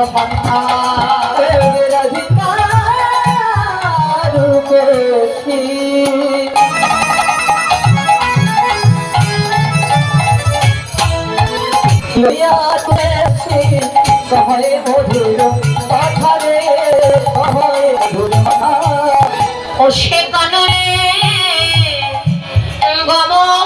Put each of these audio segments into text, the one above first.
পন্থা রাধিকার রূপসী লইয়া তুলেছি কহে মধুর কথা রে কহে মধুর কথা ও সে কাননে গমন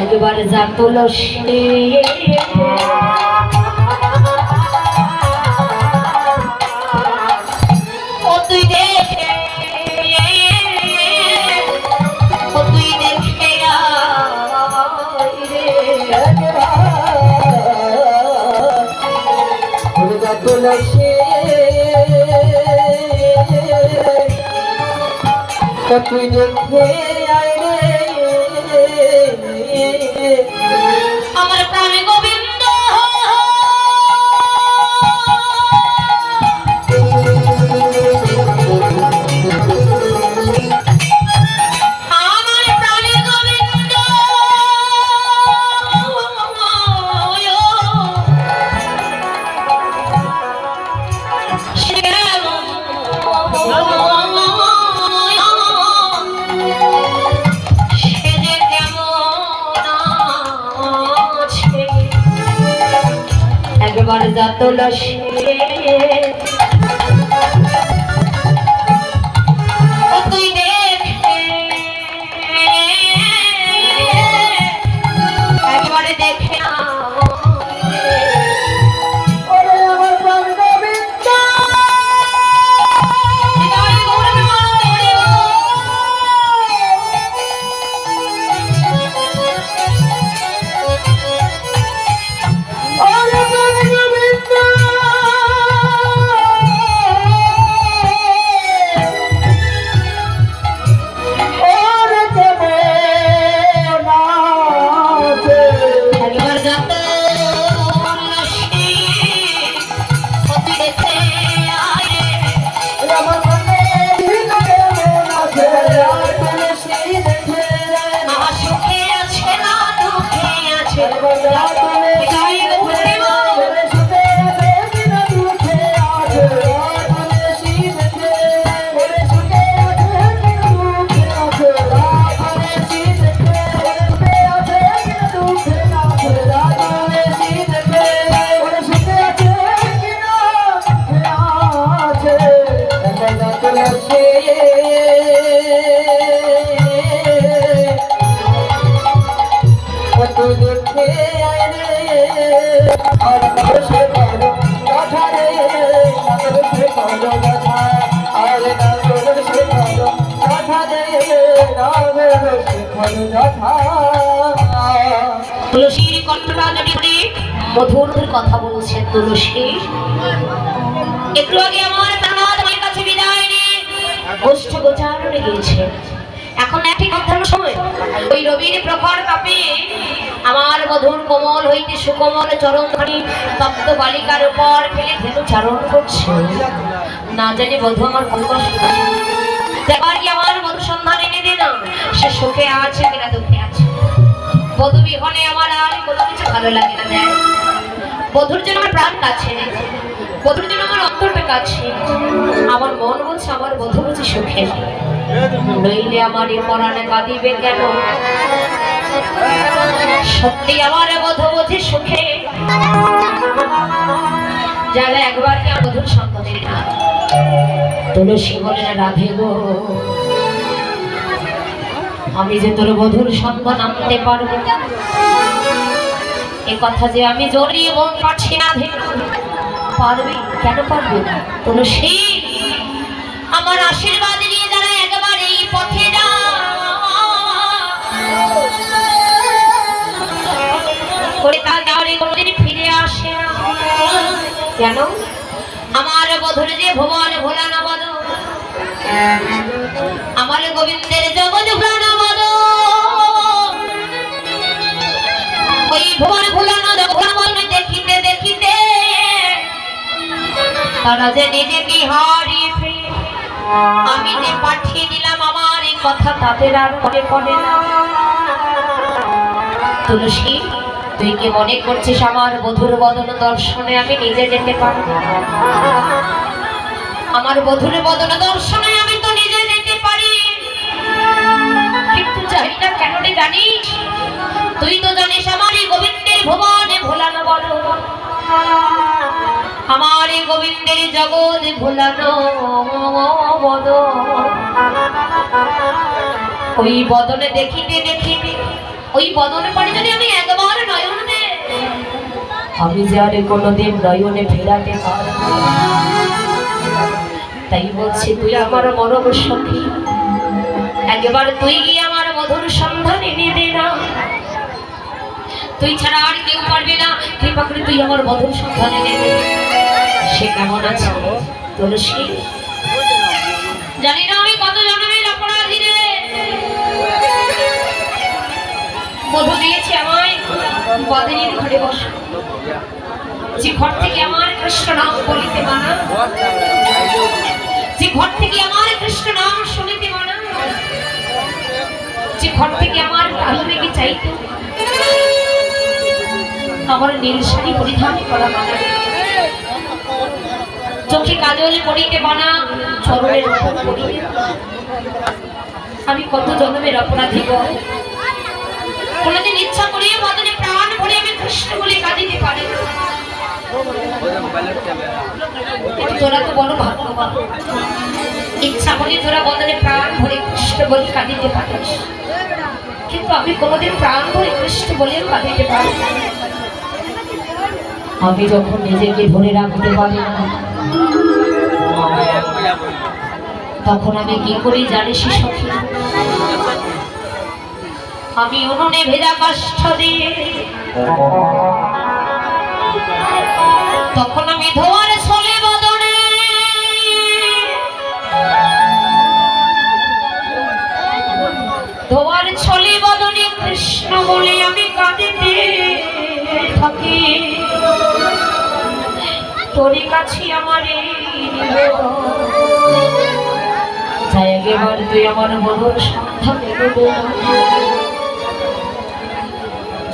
একবার যা তুলসী ও তুই দেখে তুলসী তুই দেখে আয় রে আমার প্রাণে গোবিন্দ আমার প্রাণে গোবিন্দ একবার যা তুলসী ও তুই দেখে একবারে দেখে তুলসীর কণ্ঠটা যদি মধুর কথা বলছেন তুলসী একটু আগে আমার প্রাণের কাছে বিদায় নিয়ে গোষ্ঠ গোচারণে গিয়েছে এখন ঠিক অধ্যয়ন সময় ওই রবির প্রখর তাপে আমার মধুর কোমল হইতে সুকোমল চরণখানি তপ্ত বালিকার উপর ফেলে ধেনু চারণ করছে না জানি বধূ আমার কত দেখবার কি আমার মধু সন্ধান এনে দে না সে সুখে আছে কিনা দুঃখে আছে বধূ বিহনে আমার আর কোনো কিছু ভালো লাগে না দেয় বধূর জন্য আমার প্রাণ কাছে বধূর জন্য আমার অন্তরটা কাছে আমার মন বলছে আমার বধূ বুঝি সুখে নইলে আমার এই পরাণে কাঁদিবে কেন? সত্যি আমার বোধ বোঝে সুখে যারা একবার কি মধুর সন্তানের না। তুলসী বলেন রাধে গো, আমি যে তোর মধুর সন্তান আনতে পারবো এ কথা যে আমি জড়িয়ে মন পাচ্ছি না। পারবি কেন পারবি না? তুলসী আমার আশীর্বাদ নিয়ে যারা একবার এই পথে করে তার গাড়ি কোনোদিন ফিরে আসে না। কেন? আমার বধুর যে ভুবন ভোলানো বদ, আমার গোবিন্দের জগৎ ভোলানো বদ, ওই ভুবন ভোলানো ভুবন দেখিতে দেখিতে তারা যে নিজেকে হারিয়ে ফেলে। আমি যে পাঠিয়ে দিলাম আমার এই কথা তাদের আর মনে পড়ে না। তুলসী তুই কি মনে করছিস আমার বধুর বদন দর্শনে আমি নিজে যেতে পারবো? আমার বধুর বদন দর্শনে আমি তো নিজে যেতে পারি, কিন্তু জানি না কেন রে জানিস? তুই তো জানিস আমার এই গোবিন্দের ভুবনে ভোলানো বদন, আমার এই গোবিন্দের জগৎ ভোলানো বদন, ওই বদনে দেখিতে দেখিতে ওই বদনে পরে যদি আমি একবার নয়ন দে, আমি যে আর কোনোদিন নয়নে ফেরাতে পারব না। তাই বলছি তুই আমার মরম সখী, একবার তুই গিয়ে আমার মধুর সন্ধান এনে দে না। তুই ছাড়া আর কেউ পারবে না, কৃপা করে তুই আমার মধুর সন্ধান এনে দে। সে কেমন আছে তুলসী? জানি না আমি কত জন্মের অপরাধী রে। বধূ দিয়েছে আমায় বদনীর ঘরে বস, যে ঘর থেকে আমার কৃষ্ণ নাম বলিতে মানা, যে ঘর থেকে আমার কৃষ্ণ নাম শুনিতে মানা, যে ঘর থেকে আমার কালো মেঘে চাইতো আমার নীল শাড়ি পরিধান করা মানা, চোখে কাজল পরিতে মানা, চরণের উপর পরিতে। আমি কত জন্মের অপরাধী গো, কোনদিন ইচ্ছা করিয়ে বদনে প্রাণ ভরে আমি কৃষ্ণ বলে কাঁদিতে পারি না। তোরা তো বড় ভাগ্যবান, ইচ্ছা করি তোরা বদনে প্রাণ ভরে কৃষ্ণ বলে কাঁদিতে পারিস, কিন্তু আমি কোনোদিন প্রাণ ভরে কৃষ্ণ বলে কাঁদিতে পারি না। আমি যখন নিজেকে ধরে রাখতে পারি না তখন আমি কি করি জানিস সখী? আমি উনুনে ভেজা কাষ্ঠ দিয়ে তখন আমি ধোয়ার ছলে বদনে ধোয়ার ছলে বদনে কৃষ্ণ বলে আমি কাঁদিতে থাকি। তোরই কাছে আমার যাই এবার তুই আমার মধুর সন্ধান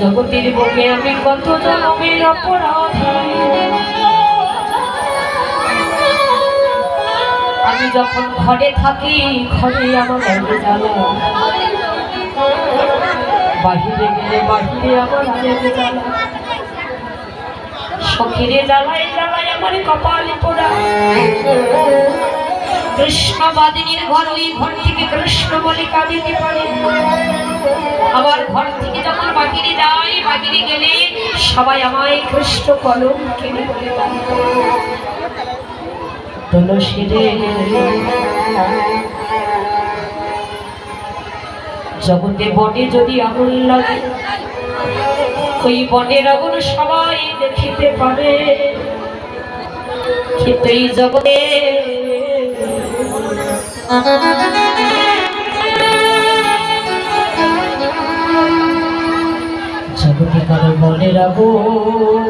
জগতের বুকে আমি কত জন্মের অপরাধী। আমি যখন ঘরে থাকি ঘরে আমার আগে জ্বালা, বাহিরে গেলে বাহিরে আমার আগে জ্বালা, সখীরে জ্বালায় জ্বালায় আমার কপালে পোড়া। কৃষ্ণ বাদিনীর ঘর, ওই ঘর থেকে কৃষ্ণ বলে কাঁদিতে পারে। আবার ঘর থেকে যখন বাহিরে যাই, বাহিরে গেলে সবাই আমায় কৃষ্ণ কলম কেনে বলে তুলসী রে। জগতে বনে যদি আগুন লাগে, ওই বনের আগুন সবাই দেখিতে পারে, কিন্তু এই জগতে জগতে কারো বনের আগুন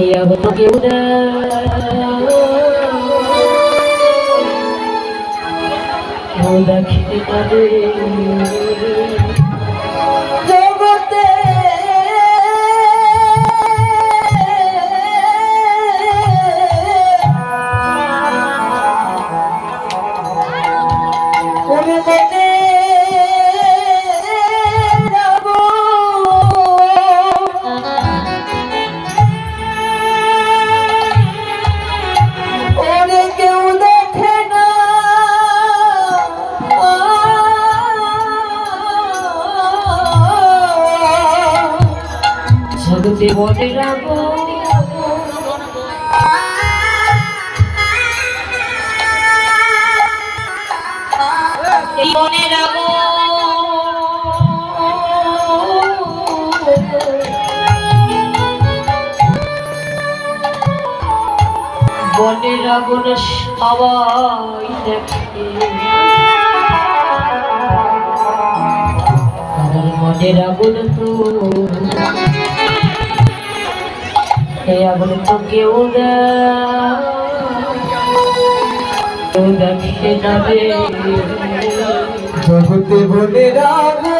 এই আগুন কেউ দেখিতে পারে। জগতে মনের আগুন এই মনের আগুন মনের আগুন সবাই দেখে মনের আগুন তো এই আগুন তো কেউ দেখে যাবে জগতে বলে রাখো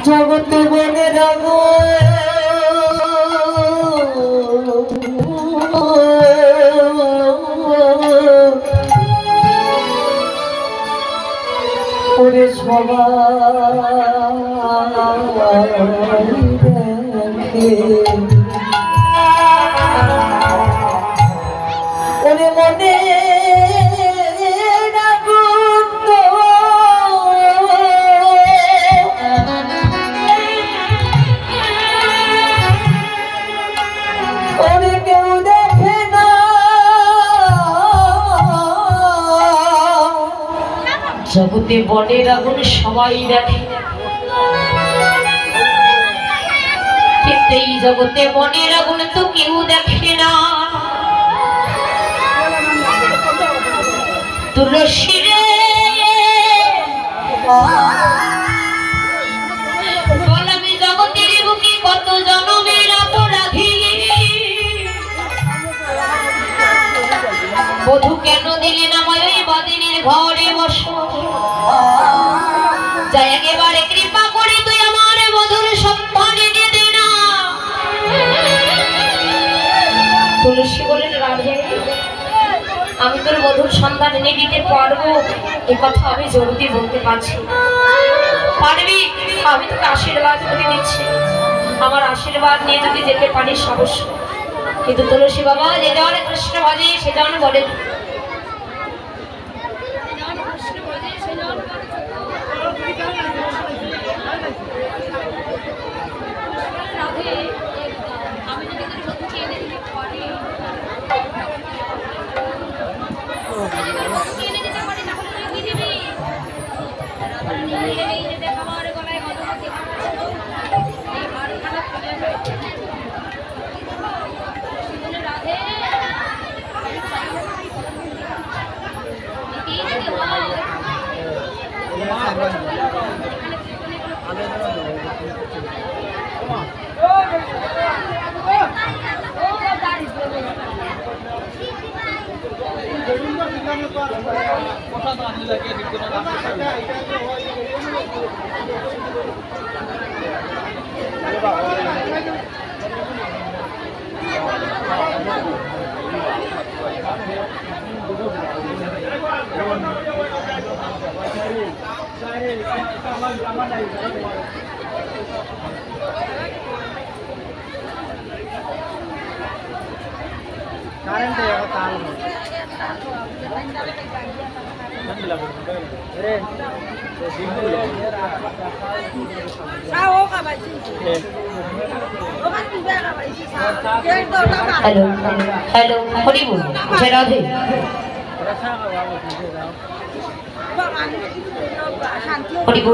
জগতে বলে রাখো ওরে সবাই দেখে ওরে মনে জগতে বনের আগুন সবাই দেখে কিন্তু এই জগতে বনের আগুন তো কেউ দেখে না তুলসী রে বল আমি জগতের বুকে কত জনমের অপরাধী বধূ কেন দিলে না মায় বাদিনীর ঘরে বসো যাই একেবারে কৃপা করে তুই আমার বধূর সন্তান এনে দে না তুলসী বলেন রাধে আমি তোর বধূর সন্তান এনে দিতে পারবো এ কথা আমি জোর দিয়ে বলতে পারছি পারবি আমি তোকে আশীর্বাদ করে দিচ্ছি আমার আশীর্বাদ নিয়ে যদি যেতে পারিস অবশ্য কিন্তু তুলসী বাবা যেটা অনেক কৃষ্ণ বাজে সেটা অনেক বলে কারেন্ট তার हेलो हेलो हरी बोल जय राधे हरी बोल